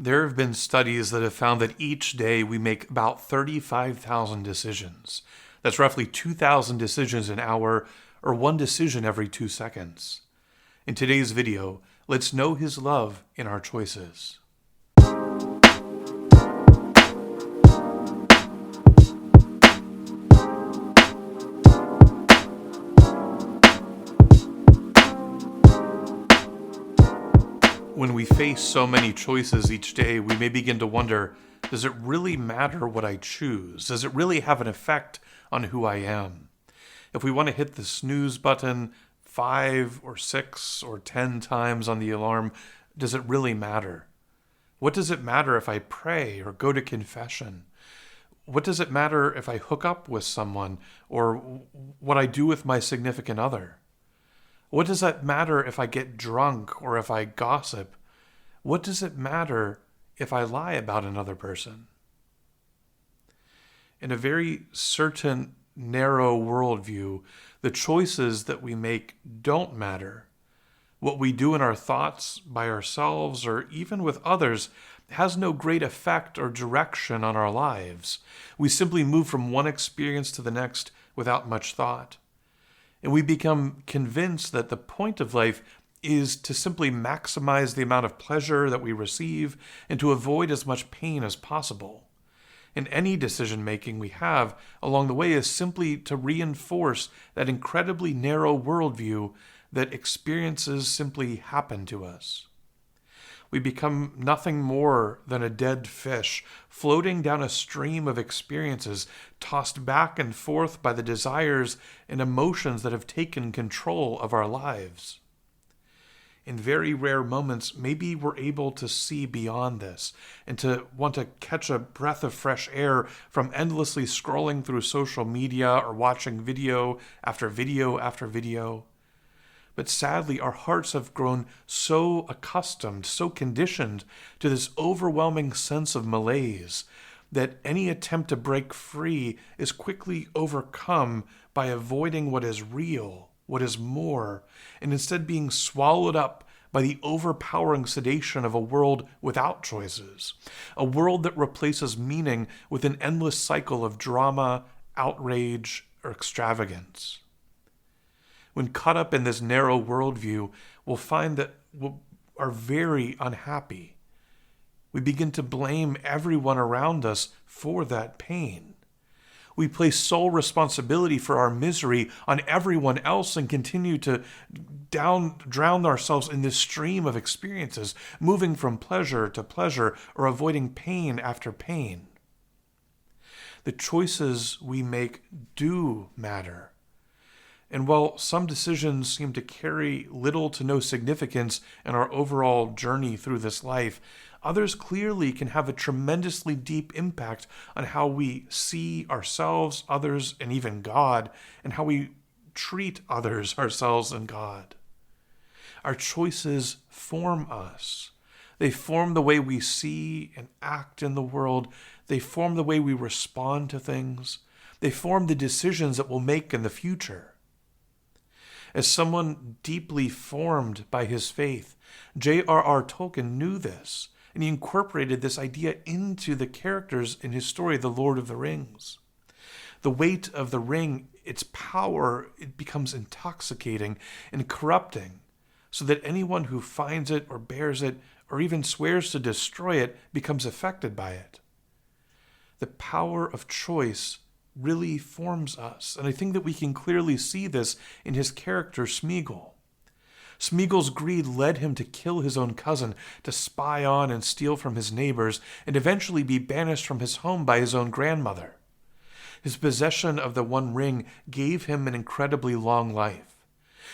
There have been studies that have found that each day we make about 35,000 decisions. That's roughly 2,000 decisions an hour, or one decision every 2 seconds. In today's video, let's know His love in our choices. When we face so many choices each day, we may begin to wonder, does it really matter what I choose? Does it really have an effect on who I am? If we want to hit the snooze button 5 or 6 or 10 times on the alarm, does it really matter? What does it matter if I pray or go to confession? What does it matter if I hook up with someone or what I do with my significant other? What does that matter if I get drunk or if I gossip? What does it matter if I lie about another person? In a very certain, narrow worldview, the choices that we make don't matter. What we do in our thoughts, by ourselves, or even with others, has no great effect or direction on our lives. We simply move from one experience to the next without much thought. And we become convinced that the point of life is to simply maximize the amount of pleasure that we receive and to avoid as much pain as possible. And any decision-making we have along the way is simply to reinforce that incredibly narrow worldview that experiences simply happen to us. We become nothing more than a dead fish, floating down a stream of experiences, tossed back and forth by the desires and emotions that have taken control of our lives. In very rare moments, maybe we're able to see beyond this and to want to catch a breath of fresh air from endlessly scrolling through social media or watching video after video after video. But sadly, our hearts have grown so accustomed, so conditioned to this overwhelming sense of malaise that any attempt to break free is quickly overcome by avoiding what is real, what is more, and instead being swallowed up by the overpowering sedation of a world without choices, a world that replaces meaning with an endless cycle of drama, outrage, or extravagance. When caught up in this narrow worldview, we'll find that we are very unhappy. We begin to blame everyone around us for that pain. We place sole responsibility for our misery on everyone else and continue to drown ourselves in this stream of experiences, moving from pleasure to pleasure or avoiding pain after pain. The choices we make do matter. And while some decisions seem to carry little to no significance in our overall journey through this life, others clearly can have a tremendously deep impact on how we see ourselves, others, and even God, and how we treat others, ourselves, and God. Our choices form us. They form the way we see and act in the world. They form the way we respond to things. They form the decisions that we'll make in the future. As someone deeply formed by his faith, J.R.R. Tolkien knew this, and he incorporated this idea into the characters in his story, The Lord of the Rings. The weight of the ring, its power, it becomes intoxicating and corrupting, so that anyone who finds it or bears it or even swears to destroy it becomes affected by it. The power of choice really forms us, and I think that we can clearly see this in his character Smeagol. Smeagol's greed led him to kill his own cousin, to spy on and steal from his neighbors, and eventually be banished from his home by his own grandmother. His possession of the One Ring gave him an incredibly long life.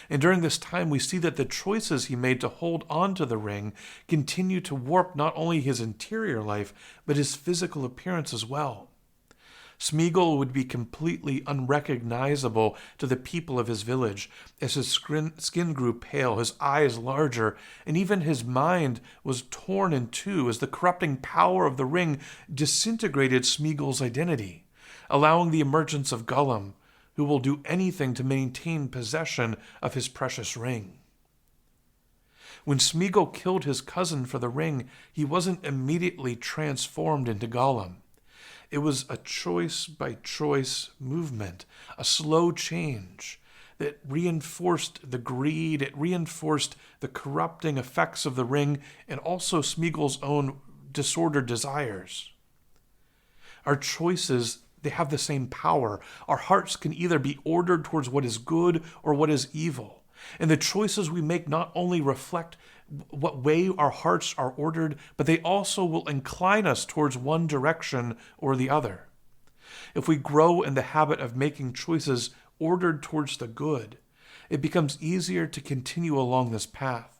And during this time, we see that the choices he made to hold on to the ring continue to warp not only his interior life, but his physical appearance as well. Smeagol would be completely unrecognizable to the people of his village, as his skin grew pale, his eyes larger, and even his mind was torn in two as the corrupting power of the ring disintegrated Smeagol's identity, allowing the emergence of Gollum, who will do anything to maintain possession of his precious ring. When Smeagol killed his cousin for the ring, he wasn't immediately transformed into Gollum. It was a choice-by-choice movement, a slow change that reinforced the greed, it reinforced the corrupting effects of the ring, and also Smeagol's own disordered desires. Our choices, they have the same power. Our hearts can either be ordered towards what is good or what is evil. And the choices we make not only reflect what way our hearts are ordered, but they also will incline us towards one direction or the other. If we grow in the habit of making choices ordered towards the good, it becomes easier to continue along this path.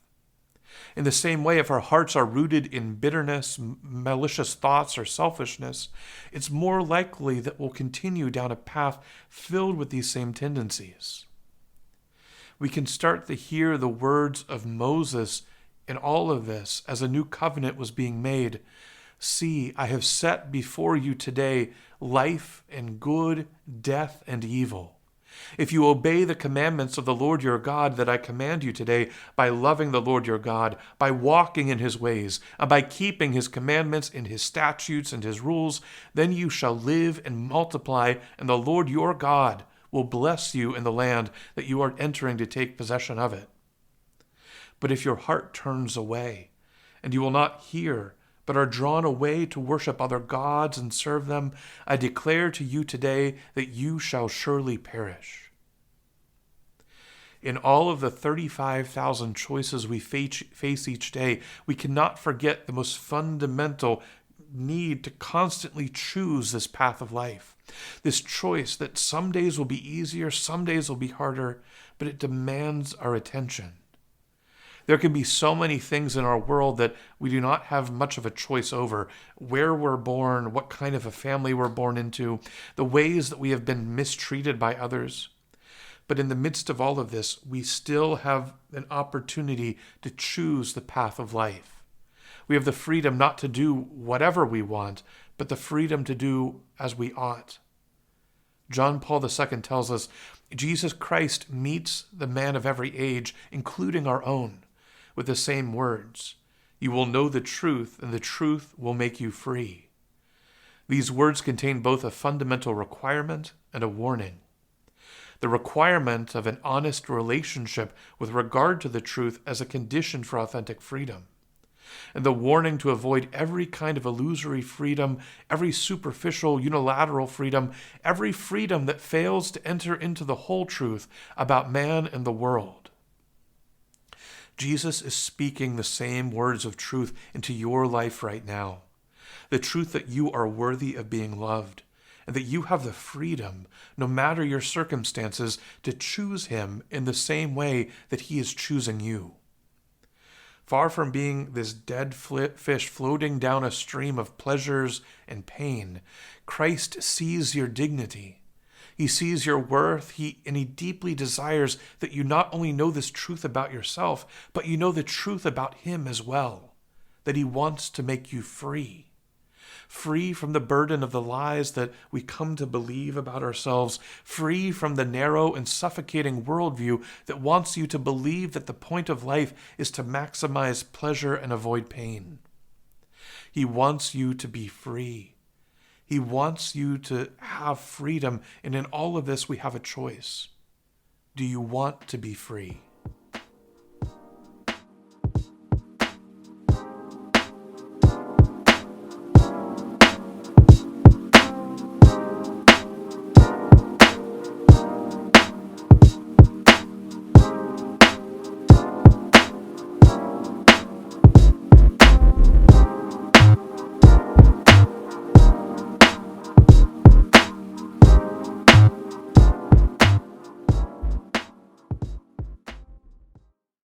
In the same way, if our hearts are rooted in bitterness, malicious thoughts, or selfishness, it's more likely that we'll continue down a path filled with these same tendencies. We can start to hear the words of Moses in all of this as a new covenant was being made. See, I have set before you today life and good, death and evil. If you obey the commandments of the Lord your God that I command you today, by loving the Lord your God, by walking in his ways, and by keeping his commandments and his statutes and his rules, then you shall live and multiply, and the Lord your God will bless you in the land that you are entering to take possession of it. But if your heart turns away, and you will not hear, but are drawn away to worship other gods and serve them, I declare to you today that you shall surely perish. In all of the 35,000 choices we face each day, we cannot forget the most fundamental need to constantly choose this path of life. This choice that some days will be easier, some days will be harder, but it demands our attention. There can be so many things in our world that we do not have much of a choice over. Where we're born, what kind of a family we're born into, the ways that we have been mistreated by others. But in the midst of all of this, we still have an opportunity to choose the path of life. We have the freedom not to do whatever we want, but the freedom to do as we ought. John Paul II tells us, Jesus Christ meets the man of every age, including our own, with the same words. You will know the truth, and the truth will make you free. These words contain both a fundamental requirement and a warning. The requirement of an honest relationship with regard to the truth as a condition for authentic freedom, and the warning to avoid every kind of illusory freedom, every superficial, unilateral freedom, every freedom that fails to enter into the whole truth about man and the world. Jesus is speaking the same words of truth into your life right now. The truth that you are worthy of being loved, and that you have the freedom, no matter your circumstances, to choose him in the same way that he is choosing you. Far from being this dead fish floating down a stream of pleasures and pain, Christ sees your dignity. He sees your worth, and he deeply desires that you not only know this truth about yourself, but you know the truth about him as well, that he wants to make you free. Free from the burden of the lies that we come to believe about ourselves, free from the narrow and suffocating worldview that wants you to believe that the point of life is to maximize pleasure and avoid pain. He wants you to be free. He wants you to have freedom, and in all of this we have a choice. Do you want to be free?